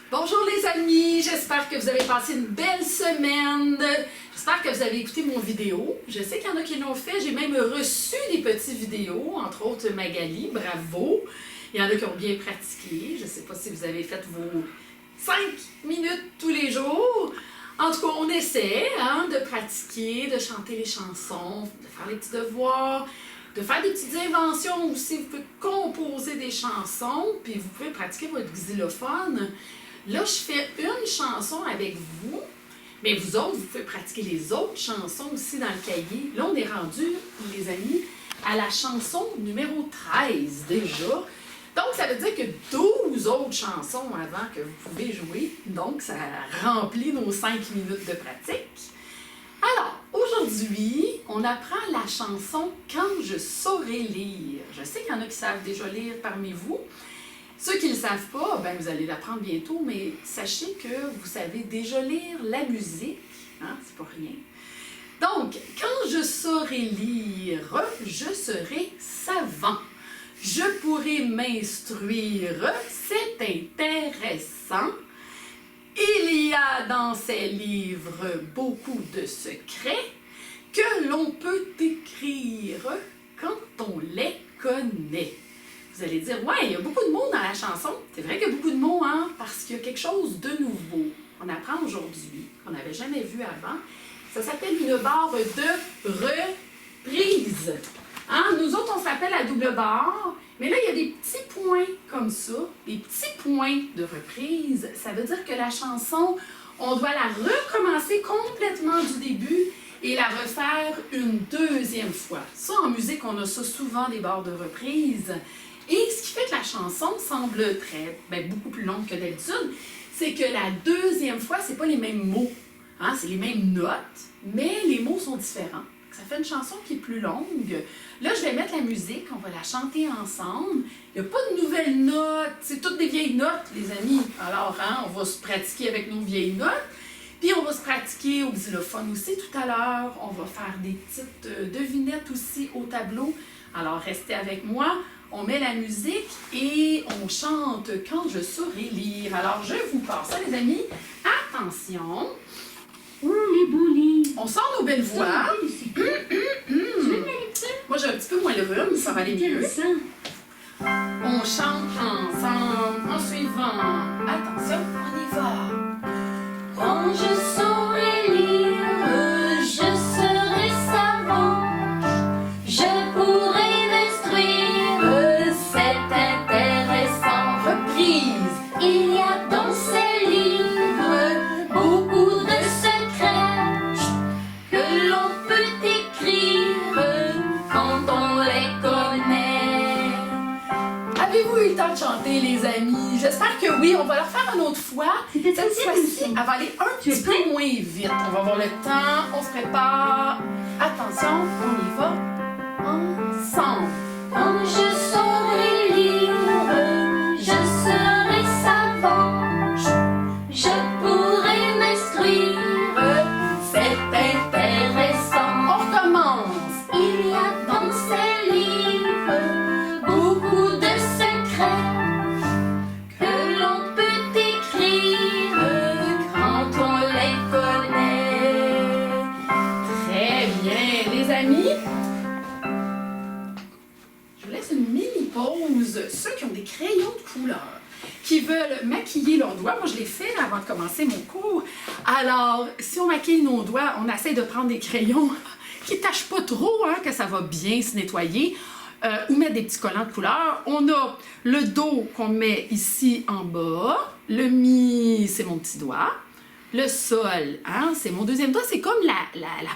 Bonjour les amis, j'espère que vous avez passé une belle semaine. J'espère que vous avez écouté mon vidéo. Je sais qu'il y en a qui l'ont fait, j'ai même reçu des petites vidéos, entre autres Magali, bravo. Il y en a qui ont bien pratiqué. Je ne sais pas si vous avez fait vos 5 minutes tous les jours. En tout cas, on essaie de pratiquer, de chanter les chansons, de faire les petits devoirs, de faire des petites inventions aussi. Vous pouvez composer des chansons, puis vous pouvez pratiquer votre xylophone. Là, je fais une chanson avec vous, mais vous autres, vous pouvez pratiquer les autres chansons aussi dans le cahier. Là, on est rendu, les amis, à la chanson numéro 13 déjà. Donc, ça veut dire que 12 autres chansons avant que vous pouvez jouer. Donc, ça remplit nos 5 minutes de pratique. Alors, aujourd'hui, on apprend la chanson « Quand je saurai lire ». Je sais qu'il y en a qui savent déjà lire parmi vous. Ceux qui ne le savent pas, ben, vous allez l'apprendre bientôt, mais sachez que vous savez déjà lire la musique. C'est pas rien. Donc, quand je saurai lire, je serai savant. Je pourrai m'instruire, c'est intéressant. Il y a dans ces livres beaucoup de secrets que l'on peut écrire quand on les connaît. Vous allez dire, ouais, il y a beaucoup de mots dans la chanson. C'est vrai qu'il y a beaucoup de mots, parce qu'il y a quelque chose de nouveau. On apprend aujourd'hui, qu'on n'avait jamais vu avant. Ça s'appelle une barre de reprise. Nous autres, on se rappelle la double barre, mais là, il y a des petits points comme ça, des petits points de reprise. Ça veut dire que la chanson, on doit la recommencer complètement du début et la refaire une deuxième fois. Ça, en musique, on a ça souvent, des barres de reprise. Et ce qui fait que la chanson semble beaucoup plus longue que d'habitude, c'est que la deuxième fois, c'est pas les mêmes mots. C'est les mêmes notes, mais les mots sont différents. Ça fait une chanson qui est plus longue. Là, je vais mettre la musique, on va la chanter ensemble. Il n'y a pas de nouvelles notes, c'est toutes des vieilles notes, les amis. Alors, on va se pratiquer avec nos vieilles notes. Puis, on va se pratiquer au xylophone aussi tout à l'heure. On va faire des petites devinettes aussi au tableau. Alors, restez avec moi. On met la musique et on chante « Quand je saurai lire ». Alors, je vous passe ça, les amis. Attention. On sort nos belles voix. Moi, j'ai un petit peu moins le rhume, ça va aller mieux. On chante ensemble en suivant. Attention, on y va. Quand je saurai lire, je serai savant. Je pourrai m'instruire, c'est intéressant. Reprise. Il y a dans ces livres beaucoup de secrets que l'on peut écrire quand on les connaît. Avez-vous eu le temps de chanter, les amis? J'espère que oui. On va le refaire une autre fois. Cette fois-ci, elle va aller un petit peu moins vite. On va avoir le temps. On se prépare. Attention, on y va. Ensemble. Quand je saurai lire, je serai savant. Je pourrai m'instruire, c'est intéressant. On recommence. Il y a dans ces livres beaucoup de secrets que l'on peut écrire quand on les connaît. Très bien, les amis. Je vous laisse une mini pause. Ceux qui ont des crayons de couleur, qui veulent maquiller leurs doigts, moi je l'ai fait avant de commencer mon cours. Alors, si on maquille nos doigts, on essaie de prendre des crayons qui ne tâchent pas trop, que ça va bien se nettoyer, ou mettre des petits collants de couleur. On a le dos qu'on met ici en bas, le mi, c'est mon petit doigt. Le sol, c'est mon deuxième doigt, c'est comme la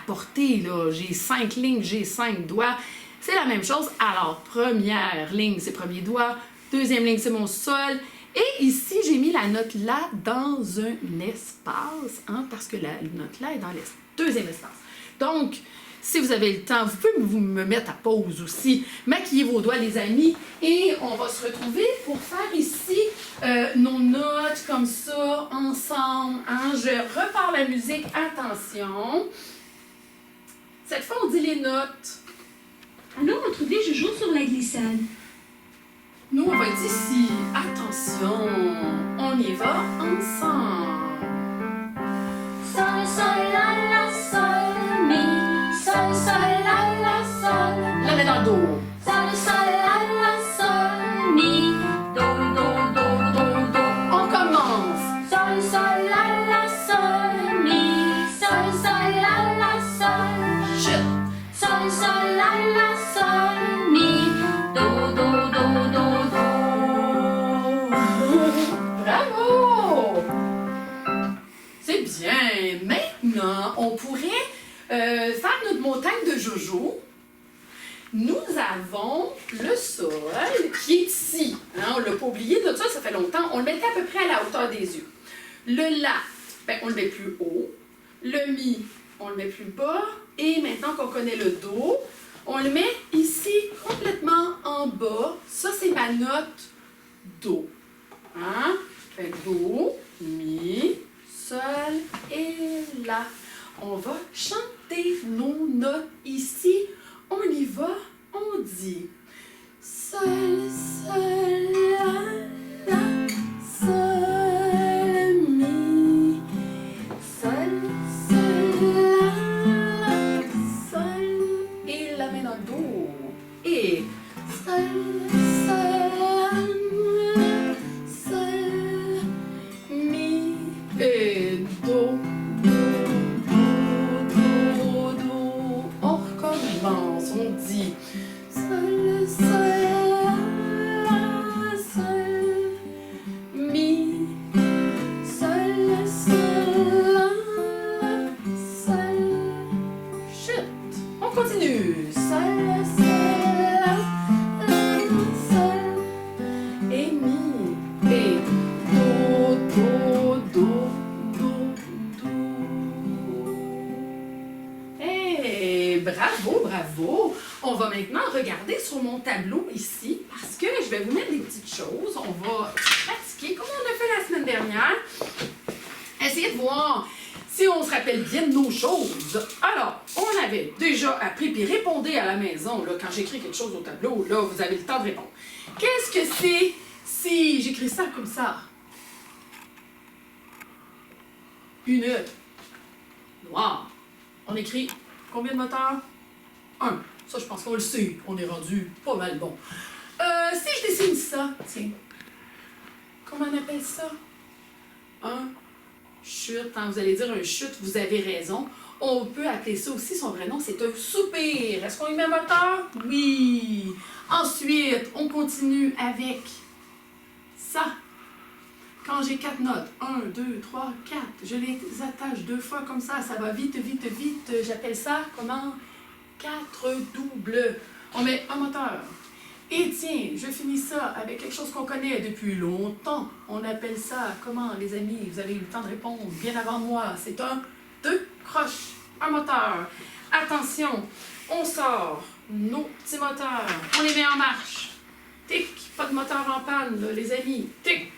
portée, là. J'ai 5 lignes, j'ai 5 doigts. C'est la même chose. Alors, première ligne, c'est premier doigt. Deuxième ligne, c'est mon sol. Et ici, j'ai mis la note là dans un espace, parce que la note là est dans le deuxième espace. Donc, si vous avez le temps, vous pouvez me mettre à pause aussi. Maquillez vos doigts, les amis. Et on va se retrouver pour faire ici nos notes comme ça, ensemble. Je repars la musique. Attention. Cette fois, on dit les notes. Alors, aujourd'hui, je joue sur la glissade. Nous, on va être ici. Attention. On y va ensemble. maintenant, on pourrait faire notre montagne de Jojo. Nous avons le sol qui est ici. Hein, on ne l'a pas oublié, tout ça, ça fait longtemps. On le mettait à peu près à la hauteur des yeux. Le La, ben, on le met plus haut. Le Mi, on le met plus bas. Et maintenant qu'on connaît le Do, on le met ici, complètement en bas. Ça, c'est ma note Do. Hein? Fait Do, Mi, Sol et La. On va chanter nos notes ici. On y va, on dit Sol, Sol, La, La, Sol, Mi, Sol, Sol, La, La, Sol, et la main dans le dos, et Sol, Sol, La, Sol, Mi, et Do. On dit Sol, Sol, La, Sol, Mi, Sol, Sol, La, Sol. Chut! On continue. Sol, Sol, La, Sol, et Mi, et Do, Do, Do, Do, Do. Hey, bravo, bravo! On va maintenant regarder sur mon tableau ici parce que je vais vous mettre des petites choses. On va pratiquer comme on a fait la semaine dernière. Essayez de voir si on se rappelle bien de nos choses. Alors, on avait déjà appris, puis répondez à la maison, là, quand j'écris quelque chose au tableau, là, vous avez le temps de répondre. Qu'est-ce que c'est si j'écris ça comme ça? Une noire. On écrit combien de moteurs? 1. Ça, je pense qu'on le sait. On est rendu pas mal bon. Si je dessine ça, tiens. Comment on appelle ça? Un chute. Hein, vous allez dire un chute, vous avez raison. On peut appeler ça aussi, son vrai nom, c'est un soupir. Est-ce qu'on y met moteur? Oui. Ensuite, on continue avec ça. Quand j'ai 4 notes, 1, 2, 3, 4, je les attache 2 fois comme ça va vite, vite, vite. J'appelle ça comment? 4 doubles. On met un moteur. Et tiens, je finis ça avec quelque chose qu'on connaît depuis longtemps. On appelle ça, comment les amis? Vous avez eu le temps de répondre bien avant moi. C'est un 2 croches, un moteur. Attention, on sort nos petits moteurs. On les met en marche. Tic, pas de moteur en panne, là, les amis. Tic,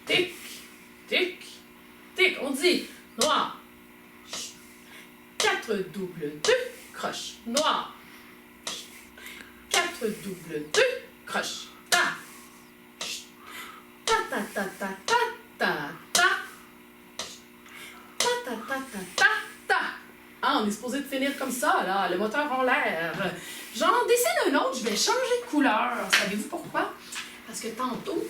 tic, tic, tic. On dit noir. 4 doubles 2. Croche, noir. 4 double 2, croche, ta. Ta ta ta ta ta ta ta. Ta ta ta ta ta ta. Ah, on est supposé de finir comme ça, là. Le moteur en l'air. J'en dessine un autre, je vais changer de couleur. Savez-vous pourquoi? Parce que tantôt,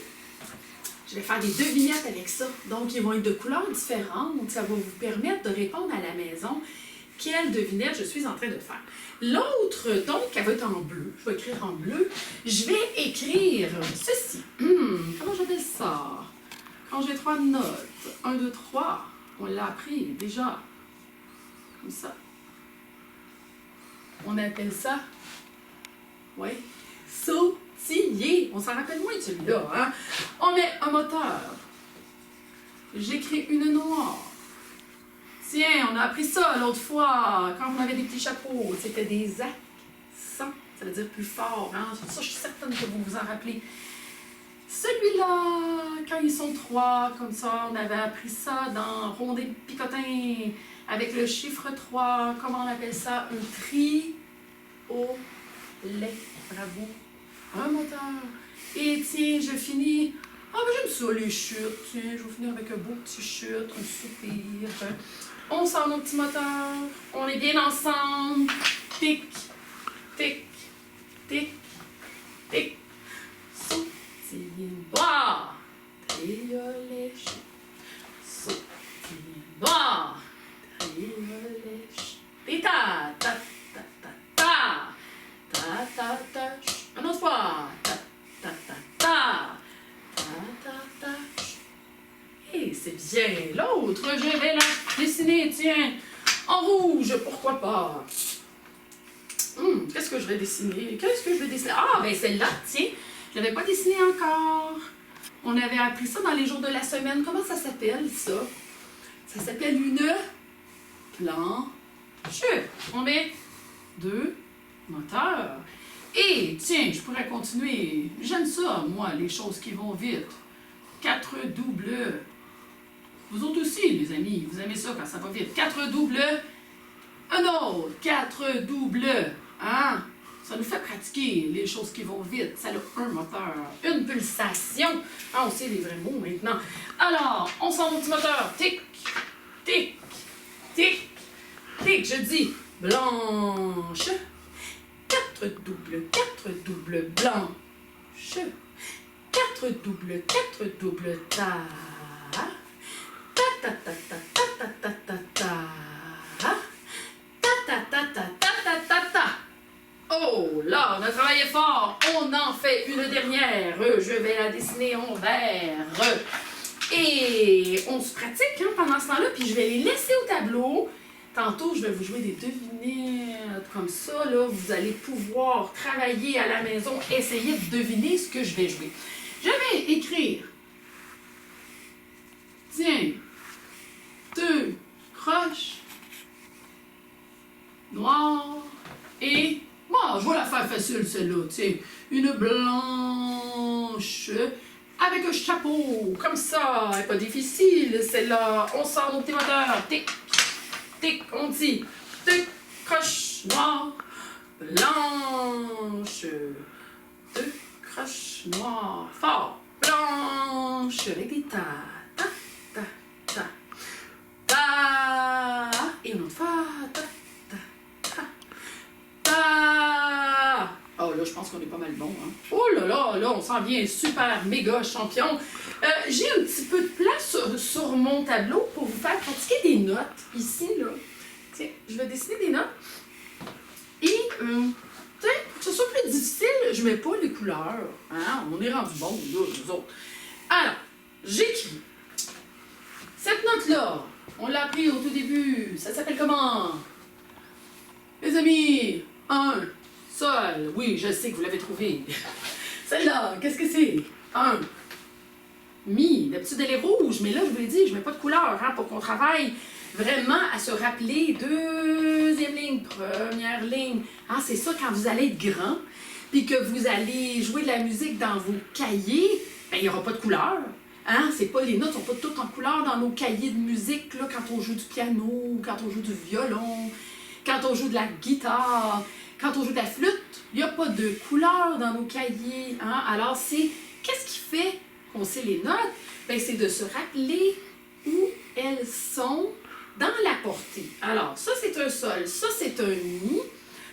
je vais faire des devinettes avec ça. Donc, ils vont être de couleurs différentes. Ça va vous permettre de répondre à la maison. Quelle devinette je suis en train de faire. L'autre, donc, elle va être en bleu. Je vais écrire en bleu. Je vais écrire ceci. Comment j'appelle ça? Quand j'ai 3 notes. 1, 2, 3. On l'a appris déjà. Comme ça. On appelle ça, oui, sautiller. On s'en rappelle moins de celui-là, hein? On met un moteur. J'écris une noire. Tiens, on a appris ça l'autre fois, quand on avait des petits chapeaux. C'était des accents. Ça veut dire plus fort, hein? Ça, je suis certaine que vous vous en rappelez. Celui-là, quand ils sont 3, comme ça, on avait appris ça dans Rondé Picotin, avec le chiffre 3. Comment on appelle ça? Un tri au lait. Bravo. Un moteur. Et tiens, je finis. Ah, ben j'aime ça, les chutes. Tiens, je vais finir avec un beau petit chute, un soupir. On sort nos petits moteurs. On est bien ensemble. Tic, tic, tic, tic. Sautille noir. Triolet chute. Sautille noir. Triolet chute. Et ta, ta, ta, ta, ta. Ta, ta, ta. Un autre fois. Ta, ta, ta, ta. Ta, ta, ta. Et c'est bien. L'autre, je vais la dessiner, tiens. En rouge, pourquoi pas? Qu'est-ce que je vais dessiner? Qu'est-ce que je vais dessiner? Ah, ben celle-là, tiens, je ne l'avais pas dessinée encore. On avait appris ça dans les jours de la semaine. Comment ça s'appelle, ça? Ça s'appelle une planche. On met 2 moteurs. Et, tiens, je pourrais continuer. J'aime ça, moi, les choses qui vont vite. 4 doubles. Vous autres aussi, les amis, vous aimez ça quand ça va vite. 4 doubles. Un autre. 4 doubles. Hein? Ça nous fait pratiquer les choses qui vont vite. Ça a un moteur, une pulsation. Ah, on sait les vrais mots maintenant. Alors, on s'en va au petit moteur. Tic, tic, tic, tic. Je dis blanche. 4 doubles blanche. 4 doubles ta. Ta ta ta ta ta ta ta ta ta. Ta ta ta ta ta ta ta ta. Oh, là, on a travaillé fort. On en fait une dernière. Je vais la dessiner en vert. Et on se pratique pendant ce temps-là, puis je vais les laisser au tableau. Tantôt, je vais vous jouer des devinettes comme ça. Là, vous allez pouvoir travailler à la maison, essayer de deviner ce que je vais jouer. Je vais écrire. Tiens, 2 croches noires et... Bon, je vais la faire facile, celle-là, tiens. Une blanche avec un chapeau, comme ça. Elle n'est pas difficile, celle-là. On sort nos petits moteurs. Tic, tic, on dit 2 croches noires, blanche. 2 croches noires, fort, blanche, avec des ta, ta, ta, ta, ta. Et une autre fois, ta. Oh là, je pense qu'on est pas mal bon. Hein? Oh là, on s'en vient super méga champion. J'ai un petit peu de place sur mon tableau pour vous faire pratiquer des notes. Ici, là. Tiens, je vais dessiner des notes. Et, tiens, pour que ce soit plus difficile, je mets pas les couleurs. Hein? On est rendu bon, là, nous autres. Alors, j'écris. Cette note-là, on l'a appris au tout début. Ça s'appelle comment? Les amis, 1, sol. Oui, je sais que vous l'avez trouvé. Celle-là, qu'est-ce que c'est? 1, mi. D'habitude, elle est rouge, mais là, je vous l'ai dit, je ne mets pas de couleur pour qu'on travaille vraiment à se rappeler. Deuxième ligne, première ligne. Ah, c'est ça, quand vous allez être grand, puis que vous allez jouer de la musique dans vos cahiers, ben, il n'y aura pas de couleur. Hein? C'est pas, les notes ne sont pas toutes en couleur dans nos cahiers de musique, là, quand on joue du piano, quand on joue du violon, quand on joue de la guitare, quand on joue de la flûte, il n'y a pas de couleur dans nos cahiers. Hein? Alors, qu'est-ce qui fait qu'on sait les notes? Ben, c'est de se rappeler où elles sont dans la portée. Alors, ça, c'est un sol, ça, c'est un mi.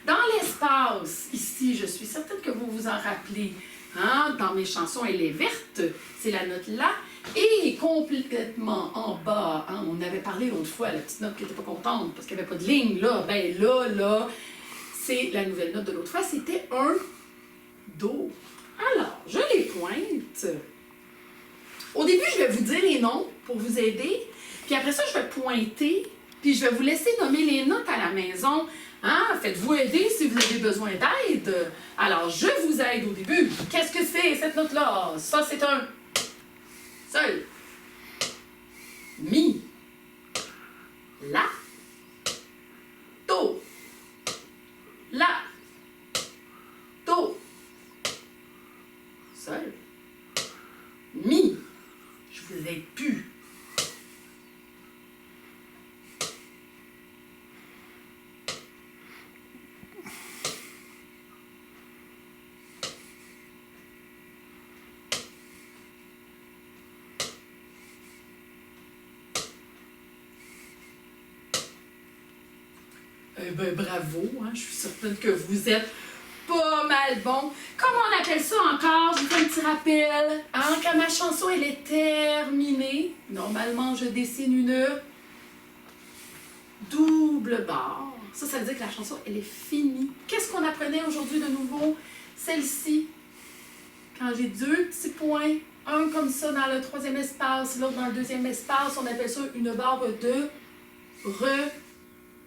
Dans l'espace, ici, je suis certaine que vous vous en rappelez. Hein? Dans mes chansons, elle est verte, c'est la note là. Et complètement en bas, hein? On avait parlé l'autre fois, la petite note qui n'était pas contente parce qu'il n'y avait pas de ligne, là. Ben là, c'est la nouvelle note de l'autre fois, c'était un Do. Alors, je les pointe. Au début, je vais vous dire les noms pour vous aider. Puis après ça, je vais pointer. Puis je vais vous laisser nommer les notes à la maison. Hein? Faites-vous aider si vous avez besoin d'aide. Alors, je vous aide au début. Qu'est-ce que c'est, cette note-là? Ça, c'est un sol. Mi. La. Do. La. Do. Sol. Mi. Je vous aide plus. Ben, bravo, hein? Je suis certaine que vous êtes pas mal bon. Comment on appelle ça encore? Je vous fais un petit rappel. Hein? Quand ma chanson elle est terminée, normalement je dessine une double barre. Ça veut dire que la chanson elle est finie. Qu'est-ce qu'on apprenait aujourd'hui de nouveau? Celle-ci. Quand j'ai 2 petits points, un comme ça dans le 3e espace, l'autre dans le 2e espace, on appelle ça une barre de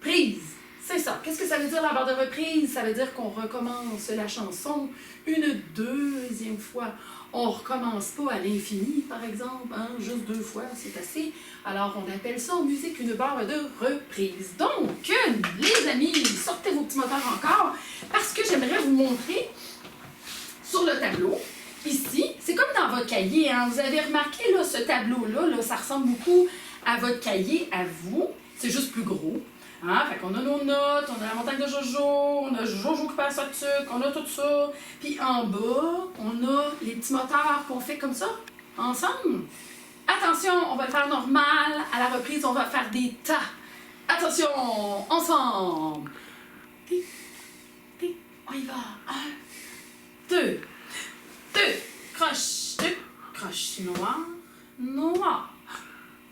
reprise. C'est ça. Qu'est-ce que ça veut dire la barre de reprise? Ça veut dire qu'on recommence la chanson une deuxième fois. On recommence pas à l'infini, par exemple, hein? Juste 2 fois, c'est assez. Alors, on appelle ça en musique une barre de reprise. Donc, les amis, sortez vos petits moteurs encore, parce que j'aimerais vous montrer sur le tableau. Ici, c'est comme dans votre cahier, hein? Vous avez remarqué, là, ce tableau-là, là, ça ressemble beaucoup à votre cahier, à vous. C'est juste plus gros. Hein? Fait qu'on a nos notes, on a la montagne de Jojo, on a Jojo qui passe à sucre, on a tout ça. Puis en bas, on a les petits moteurs qu'on fait comme ça, ensemble. Attention, on va le faire normal. À la reprise, on va faire des tas. Attention, ensemble. Tic, tic, on y va. 1, 2, 2, croche noire, noire.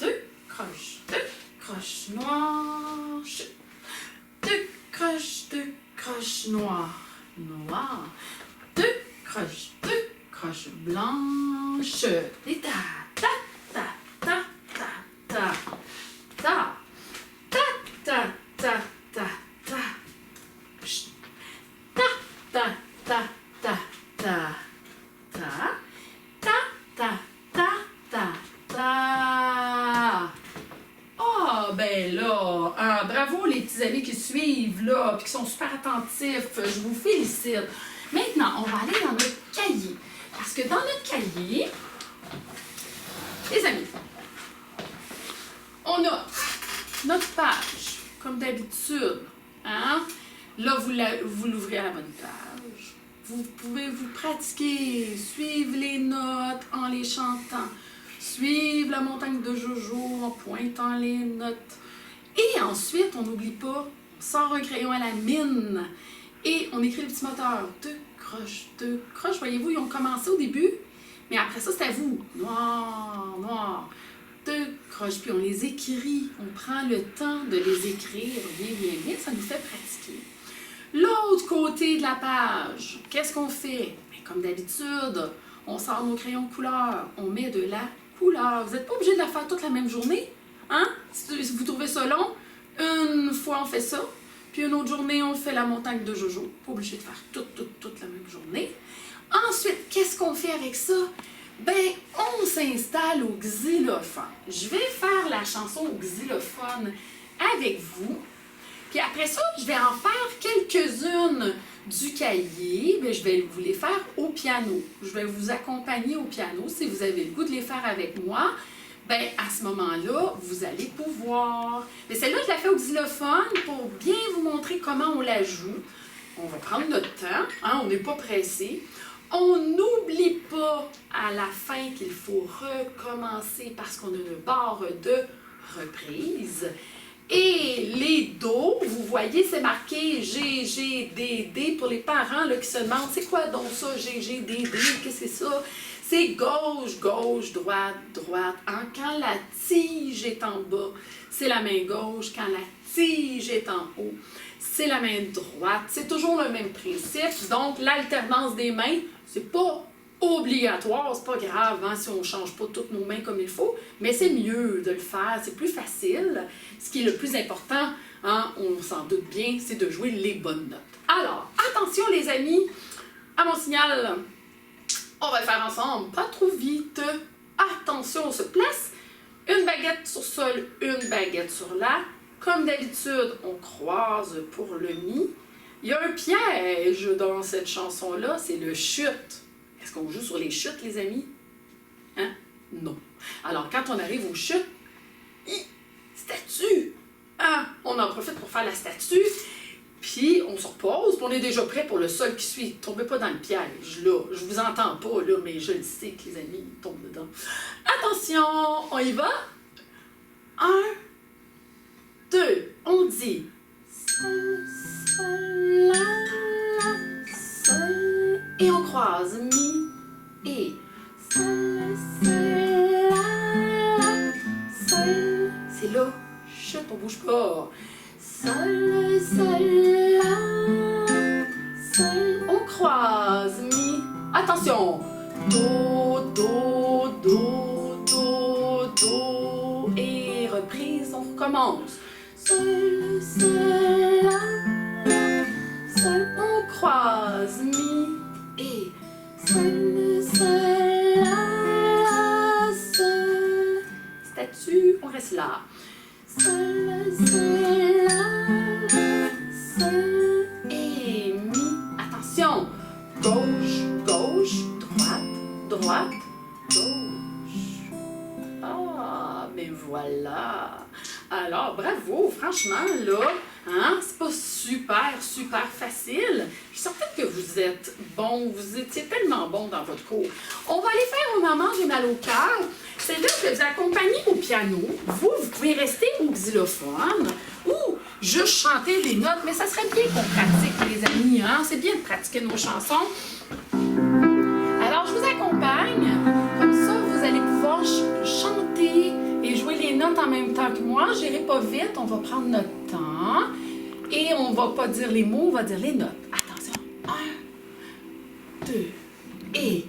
2, croche noire, chute. 2 croches noires, noires. 2 croches blanches. Et ta, ta, ta, ta, ta, ta, ta, ta, ta, ta, ta, ta. Chut. Ta, ta, ta, ta, ta, ta, ta, ta, ta, ta, ta. Ah, ben là, hein, bravo les petits amis qui suivent, là, puis qui sont super attentifs. Je vous félicite. Maintenant, on va aller dans notre cahier. Parce que dans notre cahier, les amis, on a notre page, comme d'habitude. Hein? Là, vous l'ouvrez à la bonne page. Vous pouvez vous pratiquer, suivre les notes en les chantant. Suivre la montagne de Jojo en pointant les notes. Et ensuite, on n'oublie pas, on sort un crayon à la mine et on écrit le petit moteur. 2 croches. Voyez-vous, ils ont commencé au début, mais après ça, c'est à vous. Noir, noir. 2 croches. Puis on les écrit. On prend le temps de les écrire bien. Ça nous fait pratiquer. L'autre côté de la page, qu'est-ce qu'on fait? Bien, comme d'habitude, on sort nos crayons de couleur. On met de la couleur. Vous n'êtes pas obligé de la faire toute la même journée. Hein? Si vous trouvez ça long, une fois on fait ça, puis une autre journée on fait la montagne de Jojo. Pas obligé de faire toute la même journée. Ensuite, qu'est-ce qu'on fait avec ça? Ben, on s'installe au xylophone. Je vais faire la chanson au xylophone avec vous. Puis après ça, je vais en faire quelques-unes du cahier. Bien, je vais vous les faire au piano. Je vais vous accompagner au piano. Si vous avez le goût de les faire avec moi, bien, à ce moment-là, vous allez pouvoir. Mais celle-là, je la fais au xylophone pour bien vous montrer comment on la joue. On va prendre notre temps. Hein, on n'est pas pressé. On n'oublie pas à la fin qu'il faut recommencer parce qu'on a une barre de reprise. Et les dos, vous voyez, c'est marqué G, G, D, D pour les parents là, qui se demandent c'est quoi donc ça, G, G, D, D, qu'est-ce que c'est ça? C'est gauche, gauche, droite, droite. Hein? Quand la tige est en bas, c'est la main gauche. Quand la tige est en haut, c'est la main droite. C'est toujours le même principe. Donc, l'alternance des mains, c'est pas obligatoire, c'est pas grave hein, si on ne change pas toutes nos mains comme il faut, mais c'est mieux de le faire, c'est plus facile. Ce qui est le plus important, hein, on s'en doute bien, c'est de jouer les bonnes notes. Alors, attention les amis, à mon signal, on va le faire ensemble, pas trop vite. Attention, on se place, une baguette sur sol, une baguette sur la. Comme d'habitude, on croise pour le mi. Il y a un piège dans cette chanson-là, c'est le chute. Est-ce qu'on joue sur les chutes, les amis? Hein? Non. Alors, quand on arrive aux chutes, statue! Hein? On en profite pour faire la statue, puis on se repose, puis on est déjà prêt pour le sol qui suit. Tombez pas dans le piège, là. Je vous entends pas, là, mais je le sais que les amis tombent dedans. Attention, on y va? 1, 2, on dit sol, sol, la, la, sol, et on croise mi et sol, sol, la, la, sol. C'est là, chut, on bouge pas. Sol, sol, la, sol. On croise mi. Attention. Do, do, do, do, do. Et reprise, on recommence. Sol, sol, la, la, sol. On croise mi et sol, sol, la, sol. Statue, on reste là. Sol, sol, la, sol et mi. Attention, gauche, gauche, droite, droite, gauche. Ah, mais voilà. Alors, bravo, franchement, là, hein, c'est pas super facile. Je suis certaine que vous êtes bon, vous étiez tellement bon dans votre cours. On va aller faire au Maman, j'ai mal au cœur. C'est là que vous accompagnez au piano. Vous pouvez rester au xylophone ou juste chanter les notes, mais ça serait bien qu'on pratique, les amis, hein? C'est bien de pratiquer nos chansons. Alors, je vous accompagne. Comme ça, vous allez pouvoir chanter et jouer les notes en même temps que moi. J'irai pas vite, on va prendre notre temps. Et on va pas dire les mots, on va dire les notes. Attention. 1, 2, et...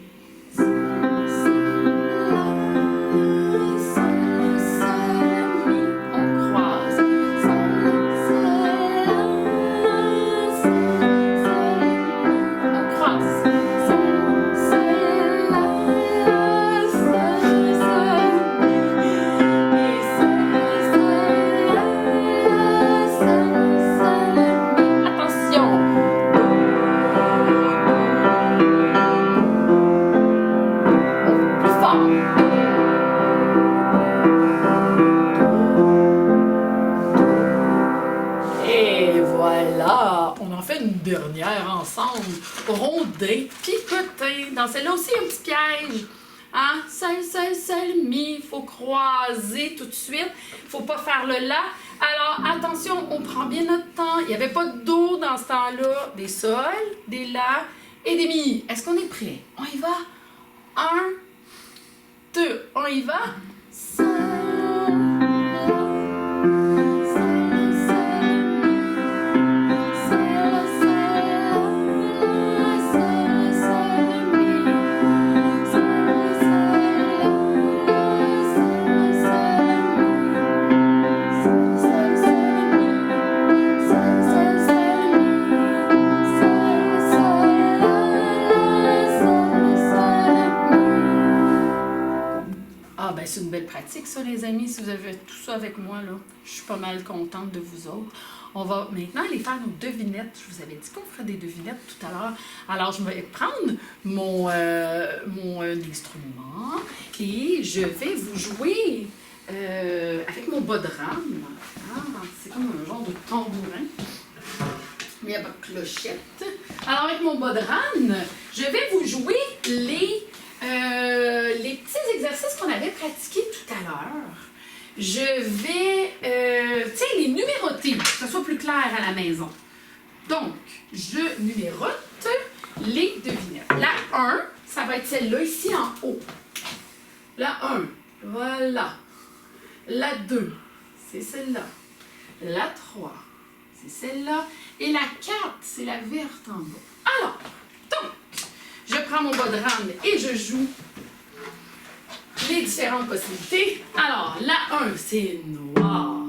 dernière ensemble, rondé, picoté. Dans celle-là aussi, un petit piège. Hein? Sol, sol, sol, mi. Il faut croiser tout de suite. Il ne faut pas faire le la. Alors, attention, on prend bien notre temps. Il n'y avait pas de do dans ce temps-là. Des sols, des la et des mi. Est-ce qu'on est prêt? On y va? 1, 2, on y va? Sol. C'est une belle pratique, ça, les amis. Si vous avez tout ça avec moi, là, je suis pas mal contente de vous autres. On va maintenant aller faire nos devinettes. Je vous avais dit qu'on ferait des devinettes tout à l'heure. Alors, je vais prendre mon instrument et je vais vous jouer avec mon bas de rame. Ah, c'est comme un genre de tambourin. Mais il n'y a pas de clochette. Alors, avec mon bas de rame, je vais vous jouer les petits exercices qu'on avait pratiqués tout à l'heure. Je vais, les numéroter, pour que ce soit plus clair à la maison. Donc, je numérote les devinettes. La 1, ça va être celle-là, ici en haut. La 1, voilà. La 2, c'est celle-là. La 3, c'est celle-là. Et la 4, c'est la verte en bas. Alors, donc, je prends mon bas de rame et je joue les différentes possibilités. Alors, la 1, c'est noir.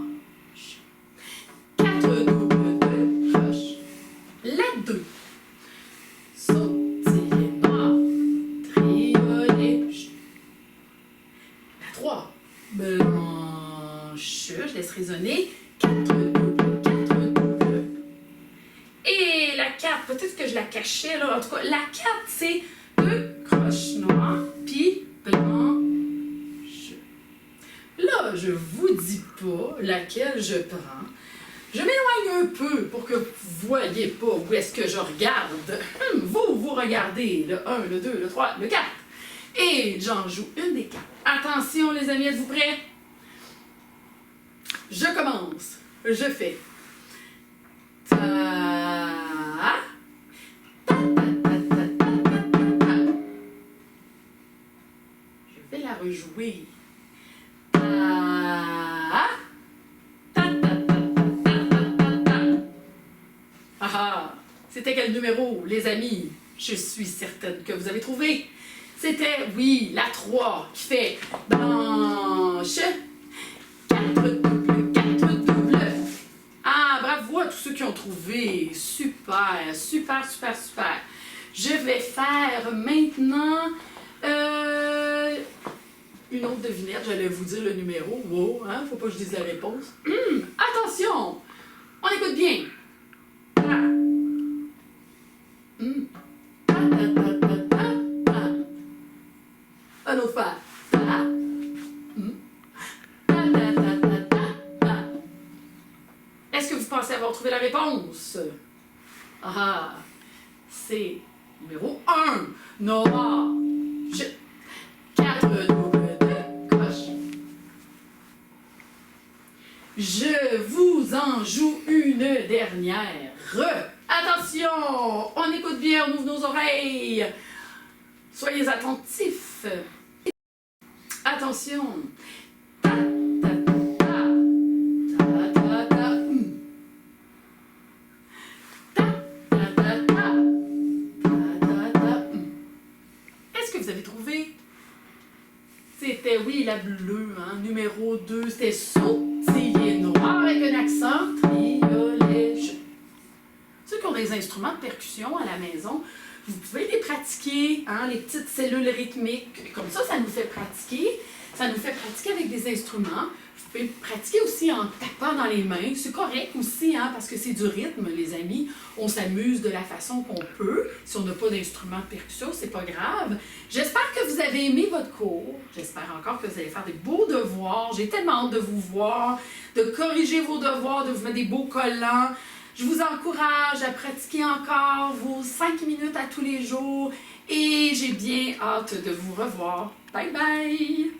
4 doubles de croche. La 2, sautiller noir. Triolet. La 3, blanche. Je laisse résonner. 4 doubles, 4 doubles. Et la 4, peut-être que je la cachais là. En tout cas, la 4, c'est 2 croches noires, puis blanc. Là, je vous dis pas laquelle je prends. Je m'éloigne un peu pour que vous voyez pas où est-ce que je regarde. Vous regardez le 1, le 2, le 3, le 4. Et j'en joue une des 4. Attention les amis, êtes-vous prêts? Je commence. Je fais ta, ta, ta, ta, ta, ta, ta, ta. Je vais la rejouer. C'était quel numéro, les amis? Je suis certaine que vous avez trouvé. C'était, oui, la 3 qui fait blanche. 4 doubles, 4 doubles. super, super, super, super. Je vais faire maintenant une autre devinette. J'allais vous dire le numéro. Wow, hein? Faut pas que je dise la réponse. Attention! On écoute bien. Ah. Ta, ta, ta, ta, ta, ta. Un autre fois. Ta. Ta, ta, ta, ta, ta, ta. Est-ce que vous pensez avoir trouvé la réponse? Ah, c'est numéro 1. Nora. 4 doubles de coche. Je vous en joue une dernière. Attention, on écoute bien, on ouvre nos oreilles. Soyez attentifs. Attention. Ta, ta, ta, ta, ta, ta, ta, ta, ta, ta, ta, ta. Est-ce que vous avez trouvé? C'était, oui, la bleue, hein, numéro 2. C'était sautiller noir avec un accent triolet. Ceux qui ont des instruments de percussion à la maison, vous pouvez les pratiquer, hein, les petites cellules rythmiques. Comme ça nous fait pratiquer. Ça nous fait pratiquer avec des instruments. Vous pouvez pratiquer aussi en tapant dans les mains. C'est correct aussi, hein, parce que c'est du rythme, les amis. On s'amuse de la façon qu'on peut. Si on n'a pas d'instrument de percussion, c'est pas grave. J'espère que vous avez aimé votre cours. J'espère encore que vous allez faire des beaux devoirs. J'ai tellement hâte de vous voir, de corriger vos devoirs, de vous mettre des beaux collants. Je vous encourage à pratiquer encore vos 5 minutes à tous les jours et j'ai bien hâte de vous revoir. Bye bye!